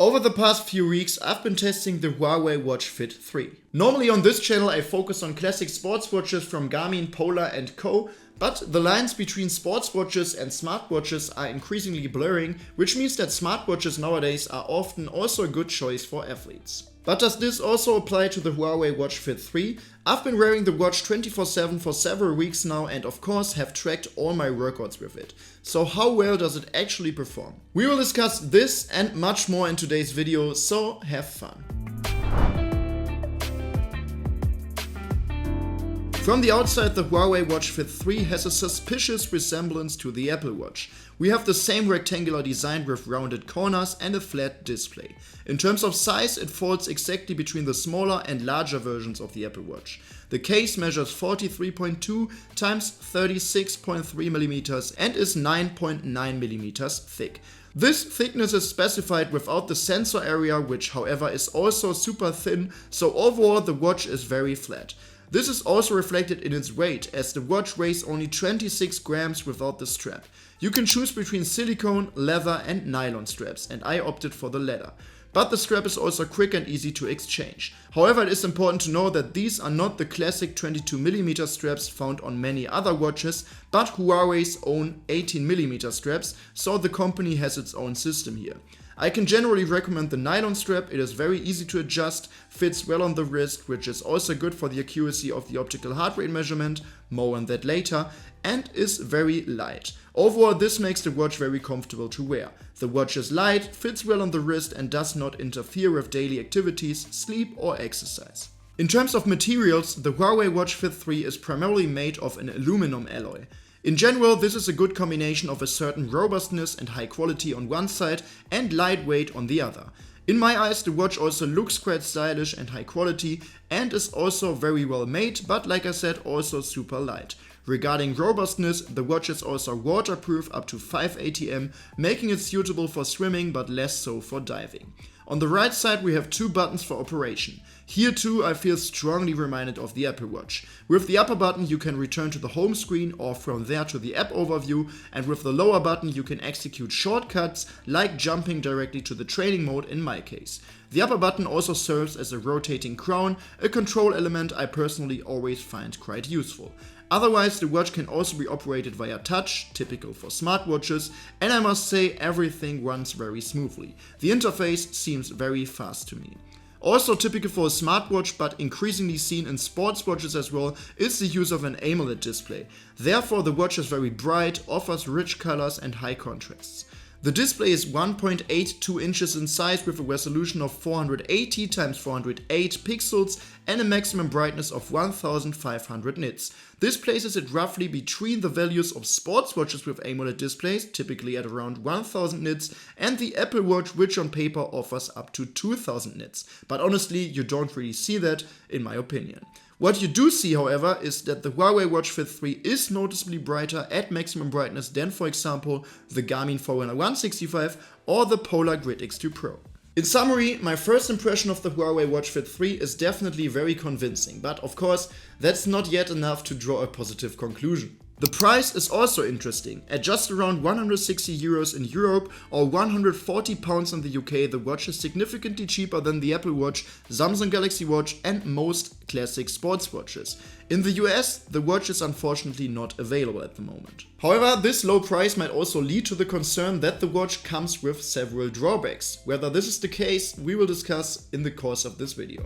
Over the past few weeks, I've been testing the Huawei Watch Fit 3. Normally on this channel I focus on classic sports watches from Garmin, Polar and Co, but the lines between sports watches and smartwatches are increasingly blurring, which means that smartwatches nowadays are often also a good choice for athletes. But does this also apply to the Huawei Watch Fit 3? I've been wearing the watch 24/7 for several weeks now and of course have tracked all my workouts with it. So how well does it actually perform? We will discuss this and much more in today's video, so have fun. From the outside, the Huawei Watch Fit 3 has a suspicious resemblance to the Apple Watch. We have the same rectangular design with rounded corners and a flat display. In terms of size, it falls exactly between the smaller and larger versions of the Apple Watch. The case measures 43.2 x 36.3 mm and is 9.9 mm thick. This thickness is specified without the sensor area, which however is also super thin, so overall the watch is very flat. This is also reflected in its weight, as the watch weighs only 26 grams without the strap. You can choose between silicone, leather and nylon straps, and I opted for the leather. But the strap is also quick and easy to exchange. However, it is important to know that these are not the classic 22mm straps found on many other watches, but Huawei's own 18mm straps, so the company has its own system here. I can generally recommend the nylon strap. It is very easy to adjust, fits well on the wrist, which is also good for the accuracy of the optical heart rate measurement, more on that later, and is very light. Overall, this makes the watch very comfortable to wear. The watch is light, fits well on the wrist and does not interfere with daily activities, sleep or exercise. In terms of materials, the Huawei Watch Fit 3 is primarily made of an aluminum alloy. In general, this is a good combination of a certain robustness and high quality on one side and lightweight on the other. In my eyes, the watch also looks quite stylish and high quality and is also very well made, but like I said, also super light. Regarding robustness, the watch is also waterproof up to 5 ATM, making it suitable for swimming but less so for diving. On the right side we have two buttons for operation. Here too I feel strongly reminded of the Apple Watch. With the upper button you can return to the home screen or from there to the app overview, and with the lower button you can execute shortcuts like jumping directly to the training mode in my case. The upper button also serves as a rotating crown, a control element I personally always find quite useful. Otherwise, the watch can also be operated via touch, typical for smartwatches, and I must say everything runs very smoothly. The interface seems very fast to me. Also typical for a smartwatch, but increasingly seen in sports watches as well, is the use of an AMOLED display. Therefore, the watch is very bright, offers rich colors and high contrasts. The display is 1.82 inches in size with a resolution of 480 x 408 pixels and a maximum brightness of 1500 nits. This places it roughly between the values of sports watches with AMOLED displays, typically at around 1000 nits, and the Apple Watch, which on paper offers up to 2000 nits. But honestly, you don't really see that, in my opinion. What you do see, however, is that the Huawei Watch Fit 3 is noticeably brighter at maximum brightness than, for example, the Garmin Forerunner 165 or the Polar Grid X2 Pro. In summary, my first impression of the Huawei Watch Fit 3 is definitely very convincing, but of course, that's not yet enough to draw a positive conclusion. The price is also interesting. At just around 160 euros in Europe or 140 pounds in the UK, the watch is significantly cheaper than the Apple Watch, Samsung Galaxy Watch and most classic sports watches. In the US, the watch is unfortunately not available at the moment. However, this low price might also lead to the concern that the watch comes with several drawbacks. Whether this is the case, we will discuss in the course of this video.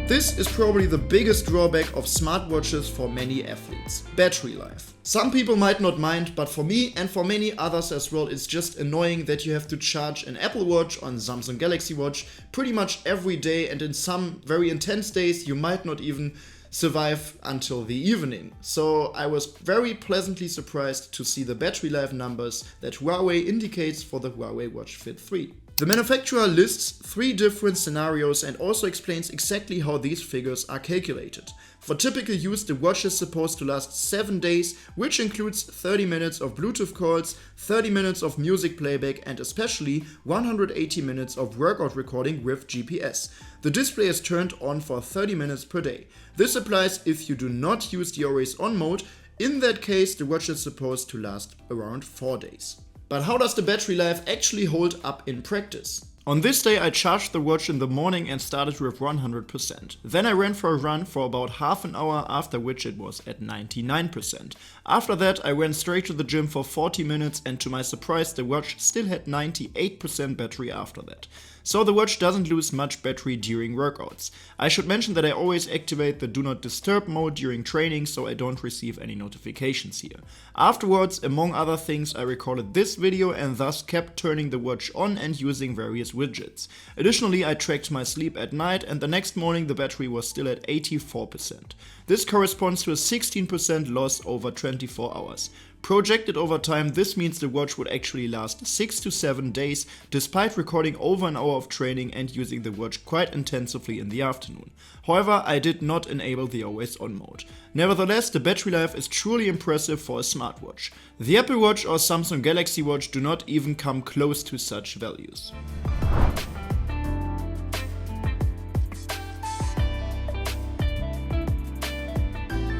This is probably the biggest drawback of smartwatches for many athletes: battery life. Some people might not mind, but for me and for many others as well, it's just annoying that you have to charge an Apple Watch on Samsung Galaxy Watch pretty much every day, and in some very intense days you might not even survive until the evening. So I was very pleasantly surprised to see the battery life numbers that Huawei indicates for the Huawei Watch Fit 3. The manufacturer lists 3 different scenarios and also explains exactly how these figures are calculated. For typical use, the watch is supposed to last 7 days, which includes 30 minutes of Bluetooth calls, 30 minutes of music playback and especially 180 minutes of workout recording with GPS. The display is turned on for 30 minutes per day. This applies if you do not use the always on mode. In that case, the watch is supposed to last around 4 days. But how does the battery life actually hold up in practice? On this day I charged the watch in the morning and started with 100%. Then I ran for a run for about half an hour, after which it was at 99%. After that I went straight to the gym for 40 minutes and to my surprise the watch still had 98% battery after that. So the watch doesn't lose much battery during workouts. I should mention that I always activate the do not disturb mode during training so I don't receive any notifications here. Afterwards, among other things, I recorded this video and thus kept turning the watch on and using various widgets. Additionally, I tracked my sleep at night and the next morning the battery was still at 84%. This corresponds to a 16% loss over 24 hours. Projected over time, this means the watch would actually last 6 to 7 days, despite recording over an hour of training and using the watch quite intensively in the afternoon. However, I did not enable the always on mode. Nevertheless, the battery life is truly impressive for a smartwatch. The Apple Watch or Samsung Galaxy Watch do not even come close to such values.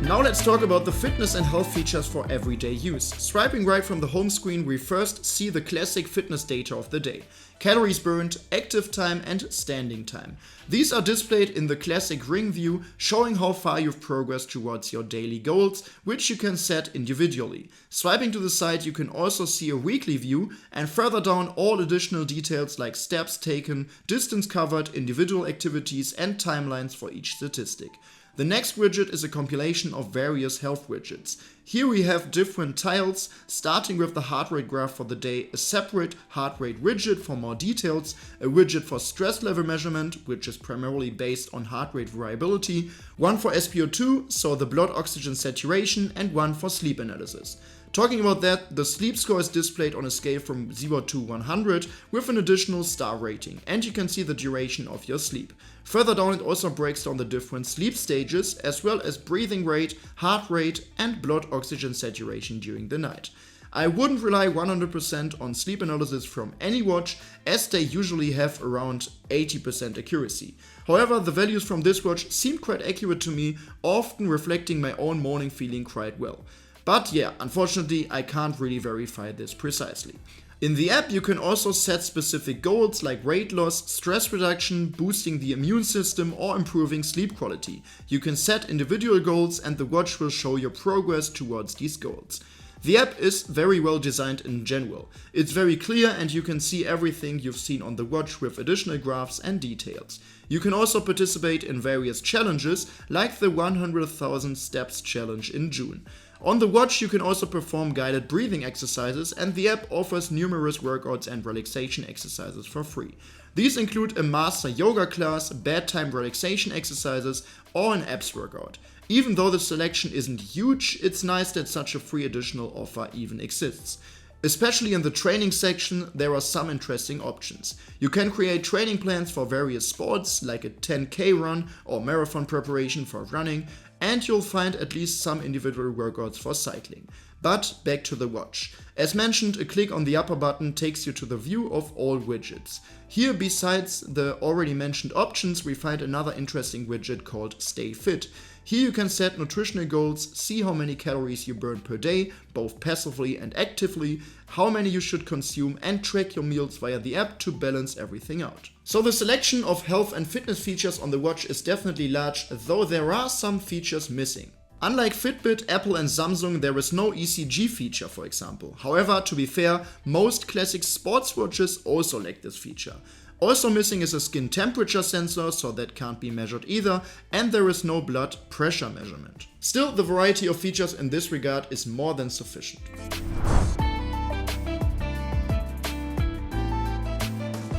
Now let's talk about the fitness and health features for everyday use. Swiping right from the home screen, we first see the classic fitness data of the day. Calories burned, active time and standing time. These are displayed in the classic ring view, showing how far you've progressed towards your daily goals, which you can set individually. Swiping to the side you can also see a weekly view and further down all additional details like steps taken, distance covered, individual activities and timelines for each statistic. The next widget is a compilation of various health widgets. Here we have different tiles, starting with the heart rate graph for the day, a separate heart rate widget for more details, a widget for stress level measurement, which is primarily based on heart rate variability, one for SpO2, so the blood oxygen saturation, and one for sleep analysis. Talking about that, the sleep score is displayed on a scale from 0 to 100 with an additional star rating, and you can see the duration of your sleep. Further down it also breaks down the different sleep stages as well as breathing rate, heart rate and blood oxygen saturation during the night. I wouldn't rely 100% on sleep analysis from any watch as they usually have around 80% accuracy. However, the values from this watch seem quite accurate to me, often reflecting my own morning feeling quite well. But yeah, unfortunately I can't really verify this precisely. In the app you can also set specific goals like weight loss, stress reduction, boosting the immune system or improving sleep quality. You can set individual goals and the watch will show your progress towards these goals. The app is very well designed in general. It's very clear and you can see everything you've seen on the watch with additional graphs and details. You can also participate in various challenges like the 100,000 steps challenge in June. On the watch you can also perform guided breathing exercises and the app offers numerous workouts and relaxation exercises for free. These include a master yoga class, bedtime relaxation exercises or an abs workout. Even though the selection isn't huge, it's nice that such a free additional offer even exists. Especially in the training section, there are some interesting options. You can create training plans for various sports like a 10K run or marathon preparation for running, and you'll find at least some individual workouts for cycling. But back to the watch. As mentioned, a click on the upper button takes you to the view of all widgets. Here, besides the already mentioned options, we find another interesting widget called Stay Fit. Here you can set nutritional goals, see how many calories you burn per day, both passively and actively, how many you should consume, and track your meals via the app to balance everything out. So the selection of health and fitness features on the watch is definitely large, though there are some features missing. Unlike Fitbit, Apple and Samsung, there is no ECG feature, for example. However, to be fair, most classic sports watches also lack this feature. Also missing is a skin temperature sensor, so that can't be measured either, and there is no blood pressure measurement. Still, the variety of features in this regard is more than sufficient.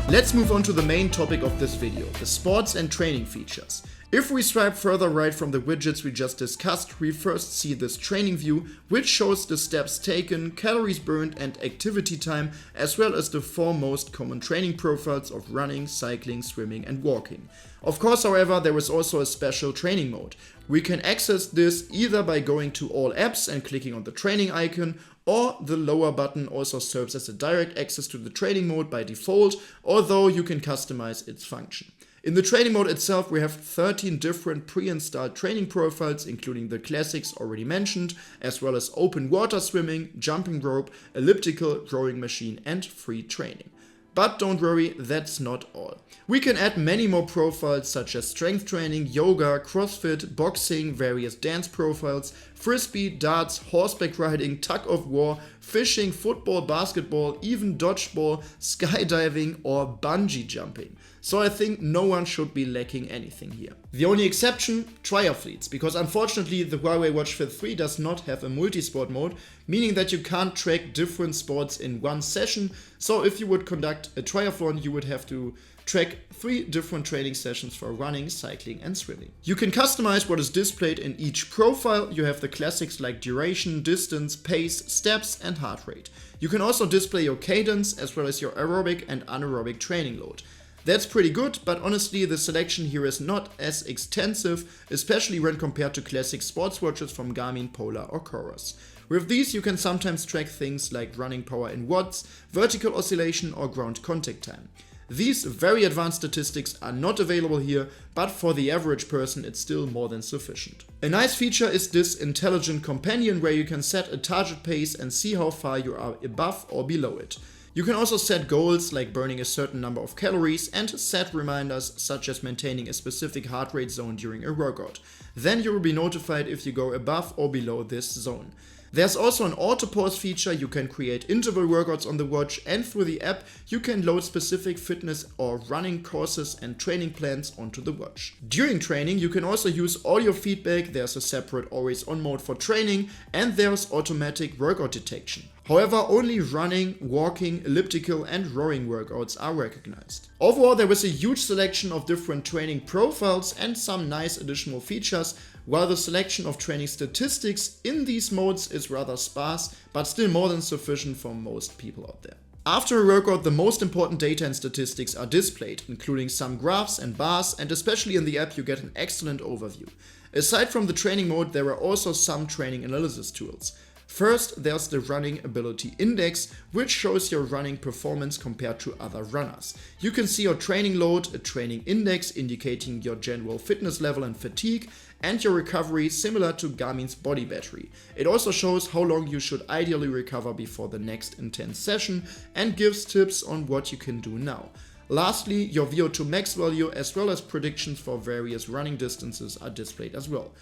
Let's move on to the main topic of this video, the sports and training features. If we swipe further right from the widgets we just discussed, we first see this training view, which shows the steps taken, calories burned and activity time, as well as the 4 most common training profiles of running, cycling, swimming and walking. Of course, however, there is also a special training mode. We can access this either by going to all apps and clicking on the training icon, or the lower button also serves as a direct access to the training mode by default, although you can customize its function. In the training mode itself, we have 13 different pre-installed training profiles, including the classics already mentioned, as well as open water swimming, jumping rope, elliptical, rowing machine, and free training. But don't worry, that's not all. We can add many more profiles such as strength training, yoga, CrossFit, boxing, various dance profiles, frisbee, darts, horseback riding, tug of war, fishing, football, basketball, even dodgeball, skydiving, or bungee jumping. So I think no one should be lacking anything here. The only exception, triathletes, because unfortunately the Huawei Watch Fit 3 does not have a multi-sport mode, meaning that you can't track different sports in one session. So if you would conduct a triathlon, you would have to track 3 different training sessions for running, cycling, and swimming. You can customize what is displayed in each profile. You have the classics like duration, distance, pace, steps, and heart rate. You can also display your cadence as well as your aerobic and anaerobic training load. That's pretty good, but honestly the selection here is not as extensive, especially when compared to classic sports watches from Garmin, Polar, or Coros. With these you can sometimes track things like running power in watts, vertical oscillation, or ground contact time. These very advanced statistics are not available here, but for the average person it's still more than sufficient. A nice feature is this intelligent companion where you can set a target pace and see how far you are above or below it. You can also set goals like burning a certain number of calories and set reminders such as maintaining a specific heart rate zone during a workout. Then you will be notified if you go above or below this zone. There's also an auto pause feature. You can create interval workouts on the watch, and through the app you can load specific fitness or running courses and training plans onto the watch. During training you can also use audio feedback. There's a separate always on mode for training, and there's automatic workout detection. However, only running, walking, elliptical, and rowing workouts are recognized. Overall, there was a huge selection of different training profiles and some nice additional features, while the selection of training statistics in these modes is rather sparse, but still more than sufficient for most people out there. After a workout, the most important data and statistics are displayed, including some graphs and bars, and especially in the app you get an excellent overview. Aside from the training mode, there are also some training analysis tools. First, there's the Running Ability Index, which shows your running performance compared to other runners. You can see your training load, a training index indicating your general fitness level and fatigue, and your recovery similar to Garmin's body battery. It also shows how long you should ideally recover before the next intense session and gives tips on what you can do now. Lastly, your VO2 max value as well as predictions for various running distances are displayed as well.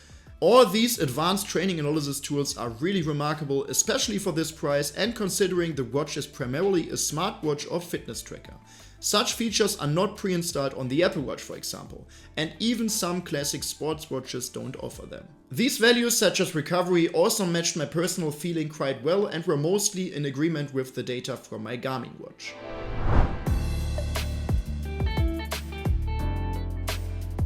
All these advanced training analysis tools are really remarkable, especially for this price and considering the watch is primarily a smartwatch or fitness tracker. Such features are not pre-installed on the Apple Watch, for example, and even some classic sports watches don't offer them. These values, such as recovery, also matched my personal feeling quite well and were mostly in agreement with the data from my Garmin watch.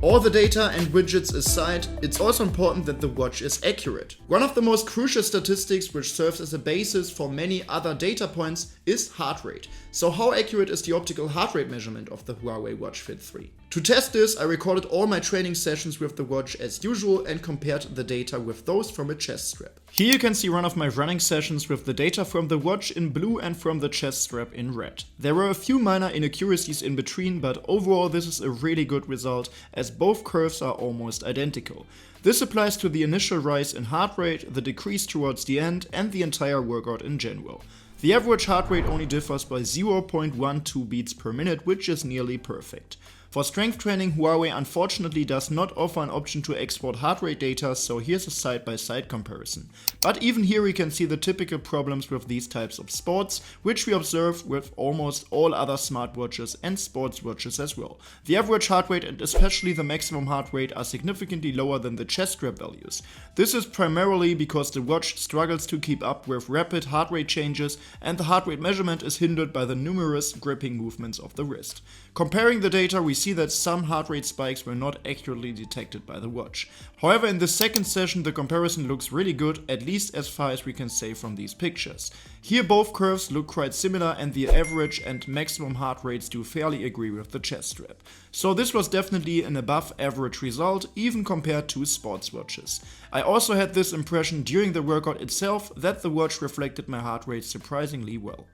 All the data and widgets aside, it's also important that the watch is accurate. One of the most crucial statistics which serves as a basis for many other data points is heart rate. So how accurate is the optical heart rate measurement of the Huawei Watch Fit 3? To test this, I recorded all my training sessions with the watch as usual and compared the data with those from a chest strap. Here you can see one of my running sessions with the data from the watch in blue and from the chest strap in red. There were a few minor inaccuracies in between, but overall this is a really good result as both curves are almost identical. This applies to the initial rise in heart rate, the decrease towards the end, and the entire workout in general. The average heart rate only differs by 0.12 beats per minute, which is nearly perfect. For strength training, Huawei unfortunately does not offer an option to export heart rate data, so here's a side-by-side comparison. But even here we can see the typical problems with these types of sports, which we observe with almost all other smartwatches and sports watches as well. The average heart rate and especially the maximum heart rate are significantly lower than the chest strap values. This is primarily because the watch struggles to keep up with rapid heart rate changes, and the heart rate measurement is hindered by the numerous gripping movements of the wrist. Comparing the data, we see that some heart rate spikes were not accurately detected by the watch. However, in the second session the comparison looks really good, at least as far as we can say from these pictures. Here both curves look quite similar and the average and maximum heart rates do fairly agree with the chest strap. So this was definitely an above average result, even compared to sports watches. I also had this impression during the workout itself that the watch reflected my heart rate surprisingly well.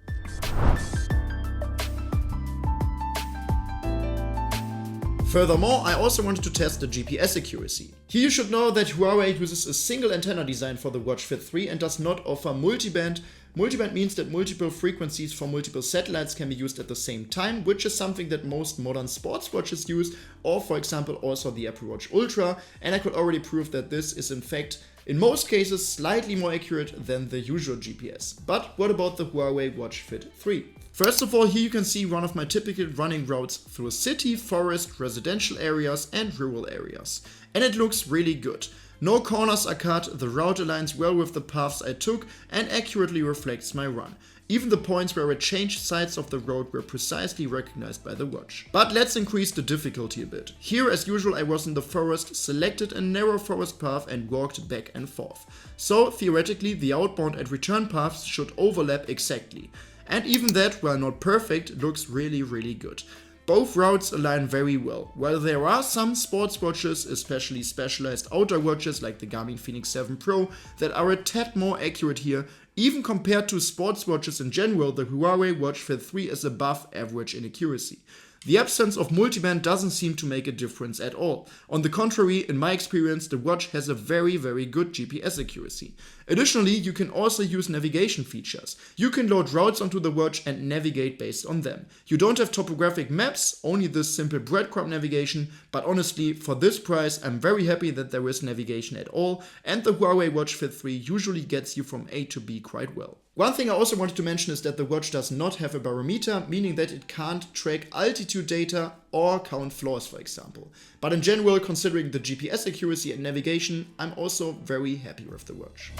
Furthermore, I also wanted to test the GPS accuracy. Here you should know that Huawei uses a single antenna design for the Watch Fit 3 and does not offer multiband. Multiband means that multiple frequencies from multiple satellites can be used at the same time, which is something that most modern sports watches use, or for example also the Apple Watch Ultra, and I could already prove that this is in fact in most cases slightly more accurate than the usual GPS. But what about the Huawei Watch Fit 3? First of all, here you can see one of my typical running routes through city, forest, residential areas and rural areas. And it looks really good. No corners are cut, the route aligns well with the paths I took and accurately reflects my run. Even the points where I changed sides of the road were precisely recognized by the watch. But let's increase the difficulty a bit. Here as usual I was in the forest, selected a narrow forest path and walked back and forth. So theoretically the outbound and return paths should overlap exactly. And even that, while not perfect, looks really good. Both routes align very well. While there are some sports watches, especially specialized outdoor watches like the Garmin Fenix 7 Pro, that are a tad more accurate here, even compared to sports watches in general, the Huawei Watch Fit 3 is above average in accuracy. The absence of multiband doesn't seem to make a difference at all. On the contrary, in my experience, the watch has a very good GPS accuracy. Additionally, you can also use navigation features. You can load routes onto the watch and navigate based on them. You don't have topographic maps, only this simple breadcrumb navigation, but honestly, for this price, I'm very happy that there is navigation at all, and the Huawei Watch Fit 3 usually gets you from A to B quite well. One thing I also wanted to mention is that the watch does not have a barometer, meaning that it can't track altitude data or count floors, for example. But in general, considering the GPS accuracy and navigation, I'm also very happy with the watch.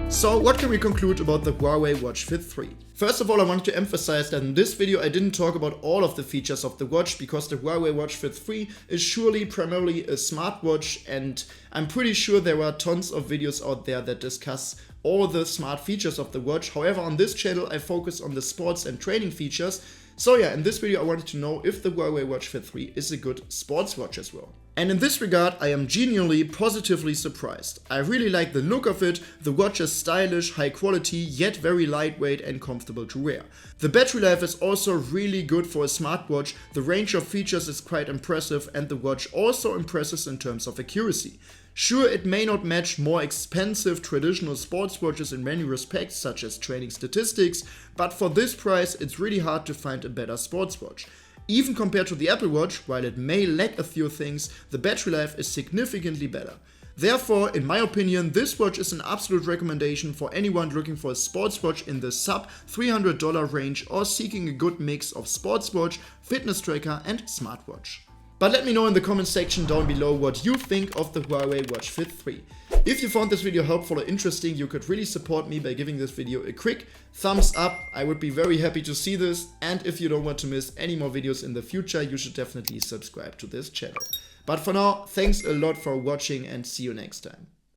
So what can we conclude about the Huawei Watch Fit 3? First of all, I wanted to emphasize that in this video I didn't talk about all of the features of the watch because the Huawei Watch Fit 3 is surely primarily a smartwatch, and I'm pretty sure there are tons of videos out there that discuss all the smart features of the watch. However, on this channel I focus on the sports and training features. So yeah, in this video I wanted to know if the Huawei Watch Fit 3 is a good sports watch as well. And in this regard, I am genuinely positively surprised. I really like the look of it, the watch is stylish, high quality, yet very lightweight and comfortable to wear. The battery life is also really good for a smartwatch, the range of features is quite impressive, and the watch also impresses in terms of accuracy. Sure, it may not match more expensive traditional sports watches in many respects, such as training statistics, but for this price it's really hard to find a better sports watch. Even compared to the Apple Watch, while it may lack a few things, the battery life is significantly better. Therefore, in my opinion, this watch is an absolute recommendation for anyone looking for a sports watch in the sub $300 range or seeking a good mix of sports watch, fitness tracker and smartwatch. But let me know in the comment section down below what you think of the Huawei Watch Fit 3. If you found this video helpful or interesting, you could really support me by giving this video a quick thumbs up. I would be very happy to see this, and if you don't want to miss any more videos in the future, you should definitely subscribe to this channel. But for now, thanks a lot for watching and see you next time.